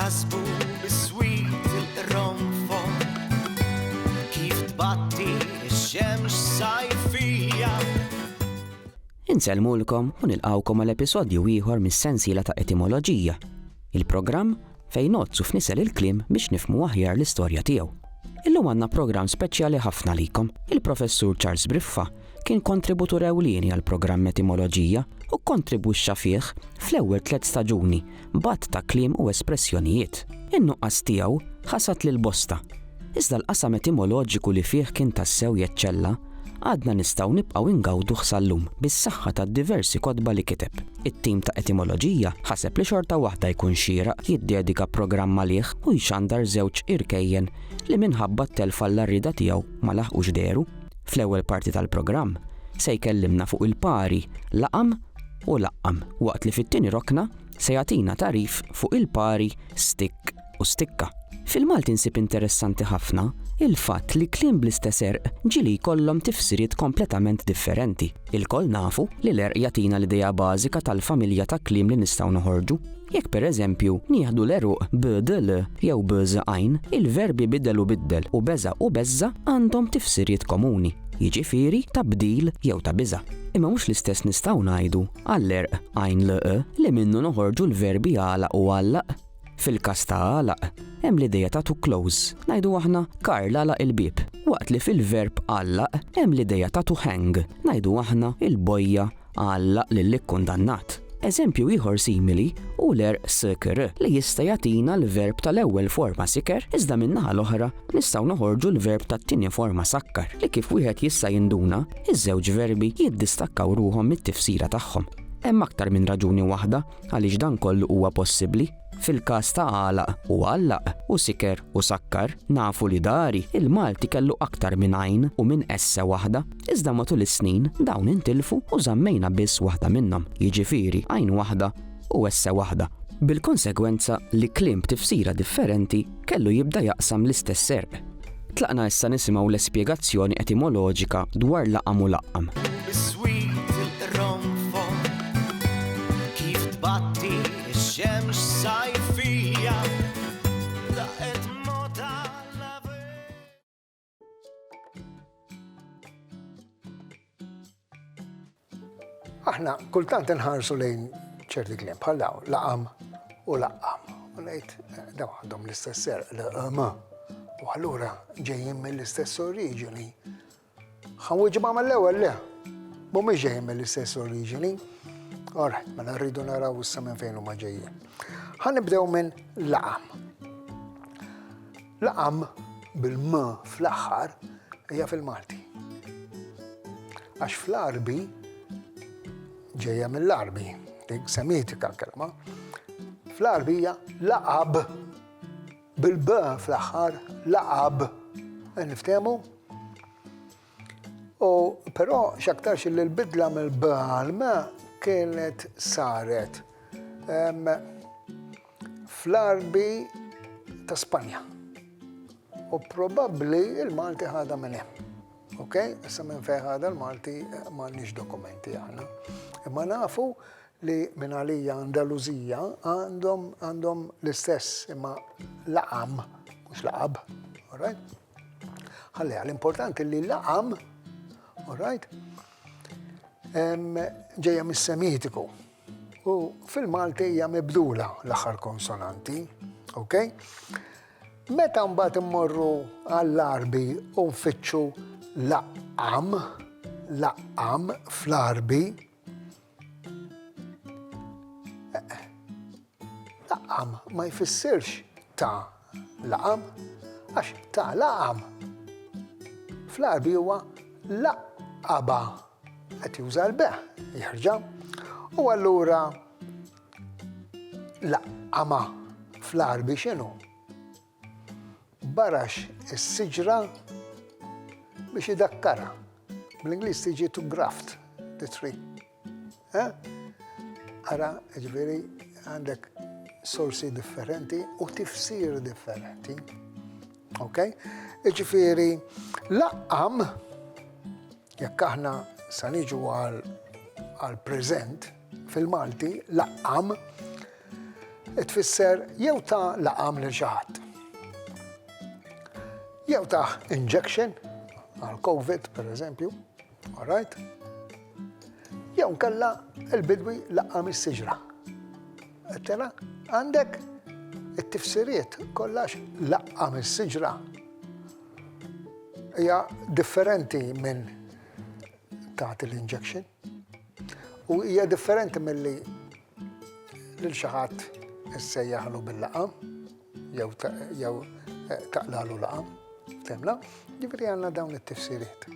tasbu bis-swit il-qronfon kif tbatti x-xemx sajfija. Inselmulkom u nilqawkom għal-episodju ieħor mis-sensiela ta' etimoloġija, il-programm fejn nozzu f'nisel il-kliem biex nifhmu aħjar l-istorja tiegħu. Illum għandna programm speċjali ħafna likom. Il-professur Charles Briffa kien kontributur ewlieni għall-programm etimoloġija u kontribwixxa fih fl-ewwel 3 staġuni b'att ta' kliem u espressjonijiet. In-nuqqas tiegħu ħasat lil bosta. Iżda l-qasam etimoloġiku li fih kien tassew jeċċella għadna nistgħu nibqgħu ingawduh sal-lum bis-saħħa tad-diversi kotba li kiteb. It-tim ta' etimoloġija ħaseb li xorta waħda jkun xieraq jiddedika programm għalih u jxandar żewġ irkejjen li minħabba t-telfa l-arrida tiegħu ma laħqux deru. Fl-ewwel parti tal-programm se jkellimna fuq il-pari laqam u laqqam, waqt li fit-tieni rokna se jagħtina tarif fuq il-pari stikk u stikka. Fil-Malti insib interessanti ħafna il-fatt li kliem bl-istess erq ġieli jkollhom tifsiriet kompletament differenti. Il-koll nafu li l-erq jagħtina l-idea bażika tal-familja ta' kliem li nistgħu noħorġu. Jekk pereżempju nieħdu l-eruq bdl jew bżqajn, il-verbi bidel u biddel u beża u beżza għandhom tifsiriet komuni, jiġifieri ta' bdil jew ta' biża'. Imma mhux l-istess nistgħu ngħidu għall-erq għajn l li minnu noħorġu l-verbi għalaq u għallaq. Fil-każ ta' għalaq hemm l-idea ta' to close, ngħidu aħna Karl għalaq il-bieb, waqt li fil-verb għallaq hemm l-idea ta' to hang, ngħidu aħna il-bojja għallaq lill-ikkundannat. Eżempju ieħor simili u l-erq siker li jista' jagħtina l-verb tal-ewwel forma siker, iżda min-naħa l-oħra nistgħu noħorġu l-verb tat-tieni forma sakkar li kif wieħed jista' jinduna iż-żewġ verbi jiddistakkaw ruhom mit-tifsira tagħhom. Hemm aktar minn raġuni waħda għaliex dan kollu huwa possibbli. Fil-każ ta' għalaq u għallaq u siker u sakkar nafu li dari il-Malti kellu aktar minn għajn u minn essa waħda, iżda matul is-snin dawn intilfu u żammejna biss waħda minnhom, jiġifieri għajn waħda u essa waħda. Bil-konsegwenza li kliem b'tifsira differenti kellu jibda jaqsam l-istess erq. Tlaqna issa nisimgħu l-espjegazzjoni etimoloġika dwar laqam u laqqam. Bis-swit il-qronfon kif tbatti x-xemx sajfija. Daqet moda Aħna kultant inħarsu lejn ċerti kliem bħal dawn laqam u laqqam. U ngħid dawn għandhom l-istess erq laqam. U allura ġejjin mill-istess oriġini. Ħanwiġibha mal-ewwel le. Mhumiex ġejjin mill-istess oriġini. Alright, mela rridu naraw issa minn fejn huma ġejjin. Ħanibdew minn laqam. Laqam bil-m fl-aħħar hija fil-Malti. Għax fl-Arbi ġejja mill-Arbi, dik semitika kelma. Fl-Arbi hija laqab bil-b fl-aħħar laqab. Niftehmu? U però x'aktarx li l-bidla mill-b għal-ma kienet saret fl-Arbi ta' Spanja. U probabbli il-Malti ħadha minn hemm. Okay? Issa minn fejn ħadha l-Malti m'għandniex dokumenti aħna. Imma nafu li minn għalija Andaluzija għandhom l-istess imma laqam, mhux laqab. Alright? Ħalli l-importanti li laqam, alright? Ġejja mis-semitiku u fil-Malti hija mibdula l-aħħar konsonanti, okay? Meta mbagħad immorru għall-Arbi u nfittxu laqqam fl-Arbi, laqqam ma jfissirx ta' laqam, għax ta' laqam fl-Arbi huwa laqqaba. Qed juża l-beħ, jerġa'. U allura laqqama fl-Arbi x'inhu? Barax is-siġra biex idakkara. Bl-Ingliż tiġi to graft the tree. Ara, ġifieri għandek sorsi differenti u tifsir differenti. Okay? Ġifieri laqqam jekk aħna sa niġu għal-preżent fil-Malti, laqqam tfisser jew ta' laqam lil xi ħadd. Jew ta' injection għal COVID pereżempju, all right? Jew nkella l-bidwi laqqam is-siġra. Tela, għandek it-tifsiriet kollax laqqam is-siġra hija differenti minn tagħti l-injection u hija differenti milli lil xi ħadd issejjaħlu bil-laqam jew taqlalu laqam. Temla, ġifieri għandna dawn it-tifsiriet.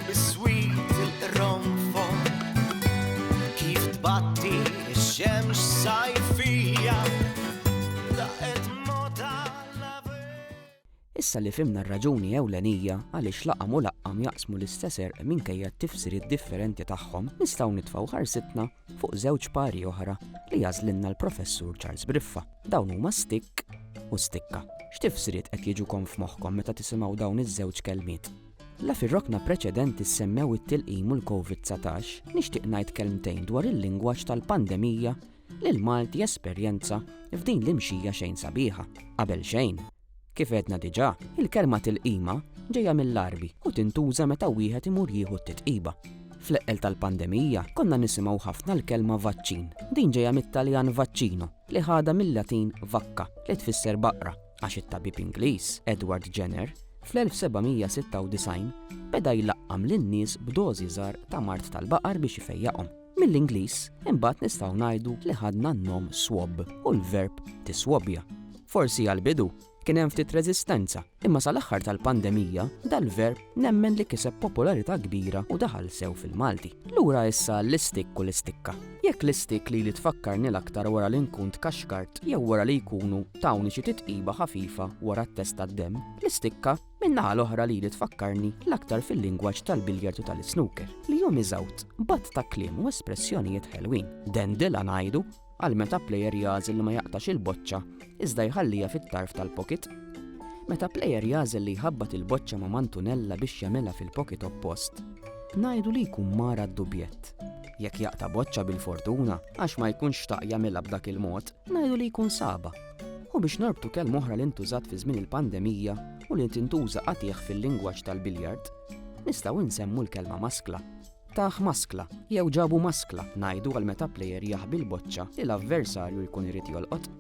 Biswit il-ronfon kif tbatti x-xemx sajfija daqet moda Issa li fimna r-raġuni ewlenija għaliex laqam u laqqam jaqsmu l-istess minkejja t-tifsiriet differenti tagħhom, nistgħu nitfgħu ħarsitna fuq żewġ pari oħra li jażlinna l-professur Charles Briffa. Dawn huma stick u stikka. X'tifsiriet qed jiġukom f'moħħkom meta tisimgħu dawn iż-żewġ kelmiet? La fir-rokna preċedenti semmew it-tilqim u l-COVID-19, nixtieq ngħid kelmtejn dwar il-lingwaġġ tal-pandemija li l-Malti esperjenza f'din l-imxija xejn sabiħa. Qabel xejn, kif għedna diġà, il-kelma tilqima ġejja mill-Arbi u tintuża meta wieħed imur jieħu t-titqiba. Fl-eqqel tal-pandemija konna nisimgħu ħafna l-kelma vaċċin. Din ġejja mit-Taljan vaccino li ħada mill-Latin vacca li tfisser baqra għax it-tabib Ingliż Edward Jenner fl-1796 beda jlaqqam lin-nies b'dożi żgħar ta' mart tal-baqar biex ifejjaqhom. Mill-Ingliż imbagħad nistgħu ngħidu li ħadna n-nom swab u l-verb tiswobja. Forsi għal-bidu kien hemm ftit reżistenza, imma sal-aħħar tal-pandemija dal-verb nemmen li kiseb popolarità kbira u daħal sew fil-Malti. Lura issa l-istikk u l-istikka. Jekk l-istikk li tfakkarni l-aktar wara li nkun tkaxkart jew wara li jkunu tawni xi titqiba ħafifa wara t-test tad-demm, l-istikka min-naħa l-oħra li tfakkarni l-aktar fil-lingwaġġ tal-biljard u tal-snooker li jom iżawt batt ta' kliem u espressjonijiet ħelwin. Dendila ngħidu għal meta plejer jażel li ma jaqtax il-boċċa iżda jħallija fit-tarf tal-pocket. Meta plejer jażel li jħabbat il-boċċa ma' mantunella biex jagħmilha fil-pocket oppost, ngħidu li jkun mara d-dubjett. Jekk jaqta' boċċa bil-fortuna għax ma jkunx xtaq jagħmilha b'dak il-mod, ngħidu li jkun saba. U biex norbtu kelma oħra li ntużat fi żmien il-pandemija u li tintuża qatih fil-lingwaġġ tal-biljard, nistgħu nsemmu l-kelma maskla. Taħ maskla, jew ġabu maskla, ngħidu għal meta plejer jaħbi l-boċċa li l-avversarju jkun irid jolqot.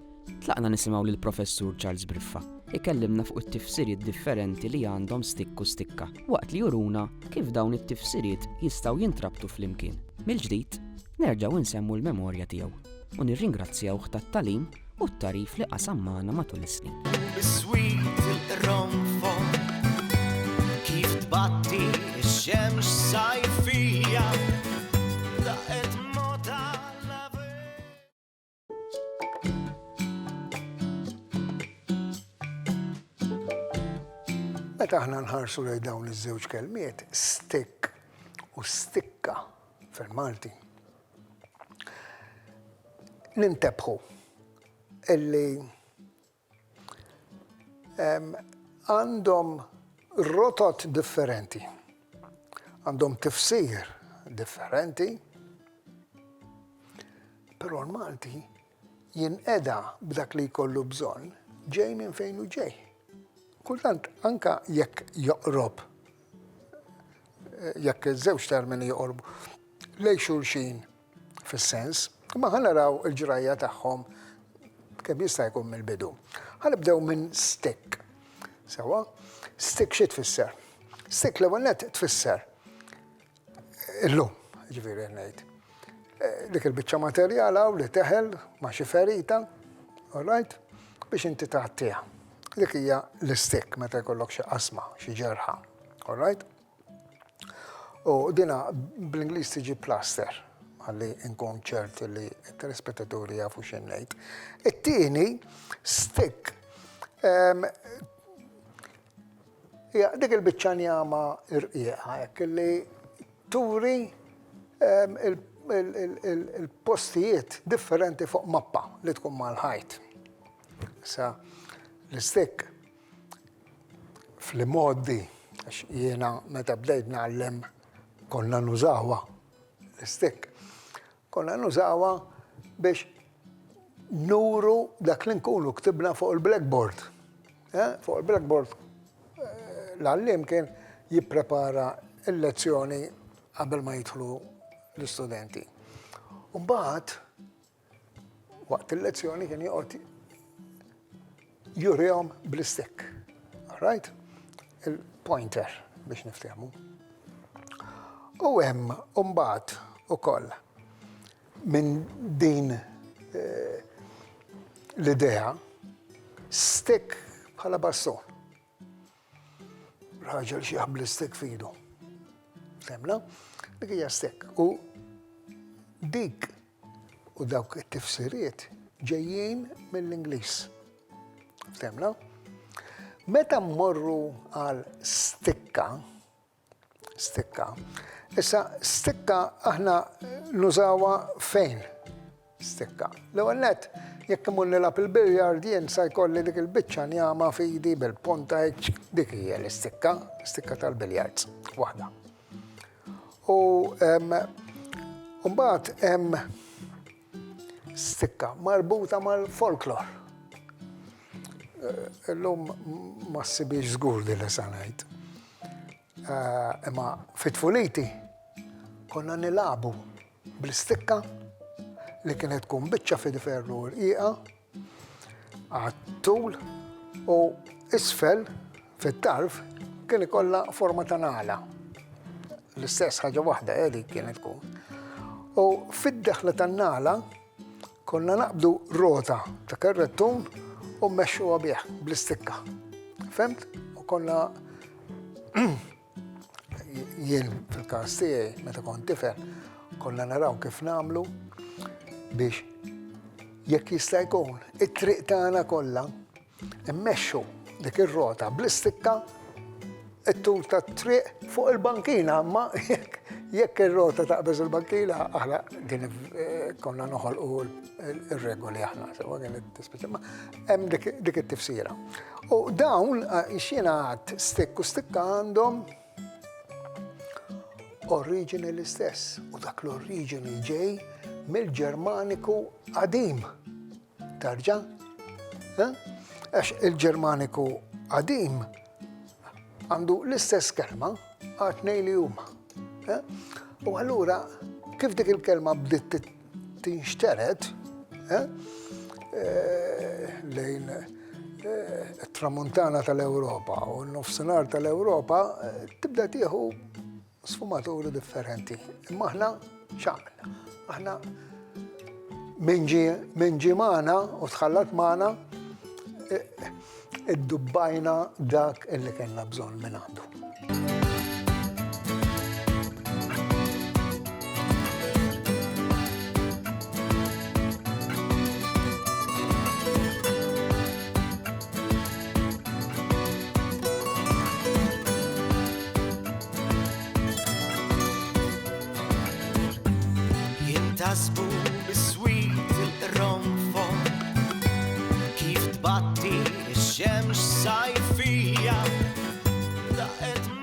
Tlaqna nisimgħu lill-professur Charles Briffa, ikellimna fuq it-tifsiriet differenti li għandhom stikk u stikka, waqt li juruna kif dawn it-tifsiriet jistgħu jintrabtu flimkien. Mill-ġdid, nerġgħu nsemmu l-memorja tiegħu u nirringrazzjawh tat-tagħlim u t-tarif li qasam magħna matul is-snin. Biswit il-ronfon kif tbatti x-xemx sajfija daqet moda Meta aħna nħarsu lejn dawn iż-żewġ kelmiet, stick u stikka fil-Malti, nintebħu illi għandhom rotot differenti, għandhom tifsir differenti, però l-Malti jinqeda b'dak li jkollu bżonn ġej minn fejn hu ġej. Kultant anka jekk joqrob, jekk iż-żewġ termini joqorbu lejn xulxin fis-sens, imma ħanaraw il-ġrajja tagħhom kemm jista' jkun mill-bidu. Ħanibdew minn stick. Sewa, stick xi tfisser? Stick l-ewwel nett tfisser illum, ġifieri ngħid. Dik il-biċċa materjal hawn li teħel ma' xi ferita, all right, biex inti tagħtiha. Dik hija l-stick meta jkollok xi qasma, xi ġerħa, all right? U dina bl-Ingliż tiġi plaster, ħalli nkun ċert li t-telespettaturi jafu x'in ngħid. It-tieni stick hija dik il-biċċa njama irqieqa hekk li turi il-postijiet differenti fuq mappa li tkun mal-ħajt. Sa l-stick fl-modi, għax jiena meta bdejt nagħllem konna nużawha l-stick. Konna nużawha biex nuru dak li nkunu ktibna fuq il-blackboard. Fuq il-blackboard l-għallim kien jipprepara il-lezzjoni qabel ma jidħlu l-istudenti. Mbagħad waqt il-lezzjoni kien joqgħod jurihom bl-stick. Right? Il-pointer biex niftehmu. U hemm mbagħad ukoll minn din l-idea stick bħala baston. Raġel xi jaħb l-stick f'idu. Femna? Dik hija stick. U dik u dawk it-tifsiriet ġejjin mill-Ingliż. Femna? Meta mmorru għal stikka, issa stikka aħna nużawha fejn? Stikka. L-ewwel nett, jekk imur nilgħab il-biljard jien sa jkolli dik il-biċċa njama f'idi bil-ponta dik hija l-istikka, stikka tal-biljards, waħda. U mbagħad hemm stikka marbuta mal-folklor. Illum ma ssibix żgur din li sa ngħid. Imma fit-tfuliti konna nilagħbu bl-istikka li kienet tkun biċċa fid-ferru rqiqa għat-tul u isfel fit-tarf kien ikollha forma ta' nagħla. L-istess ħaġa waħda dik kienet tkun. U fid-deħla tan-nagħla konna naqbdu rota ta' karrettun u mmexxuha bih bl-istikka. Femt? U konna jien fil-każ tiegħi meta kont tifel konna naraw kif nagħmlu biex jekk jista' jkun it-triq tagħna kollha immexxu dik ir-rota bl-istikka it-tul tat-triq fuq il-bankina, imma jekk ir-rota taqbeż il-bankina aħna din konna noħolqu ir-regoli aħna sewa kienet tispiċċa ma hemm dik it-tifsira. U dawn x'jiena għadt stikk u stikka għandhom oriġini l-istess u dak l-oriġini ġej mill-Ġermaniku qadim. Tarġa? Għax il-Ġermaniku qadim għandu l-istess kelma għatnej li huma. U allura kif dik il-kelma bdiet tinxteret lejn it-tramuntana tal-Ewropa u n-nofsinhar tal-Ewropa tibda tieħu sfumaturi differenti. Imma aħna x'għamilna? Aħna minn ġie magħna u tħallat magħna iddubbajna dak illi kellna bżonn minn għandu. Jintasbu